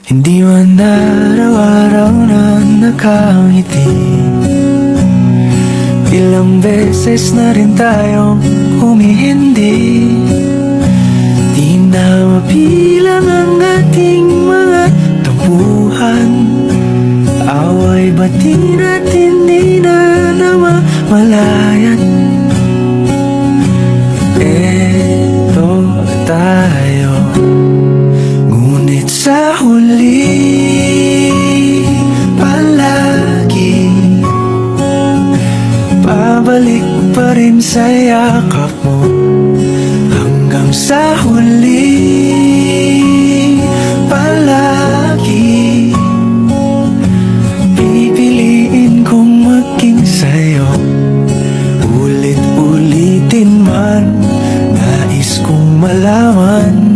Hindi man araw-araw na nakangiti. Ilang beses na rin tayong humihindi. Di na mabilang ang ating mga tampuhan. Away bati natin di na namamalayan. Eto tayo, ngunit sa huli palagi pabalik pa rin sa yakap mo. Hanggang sa huli palagi pipiliin kong maging sa'yo. Ulit-ulitin man, nais kong malaman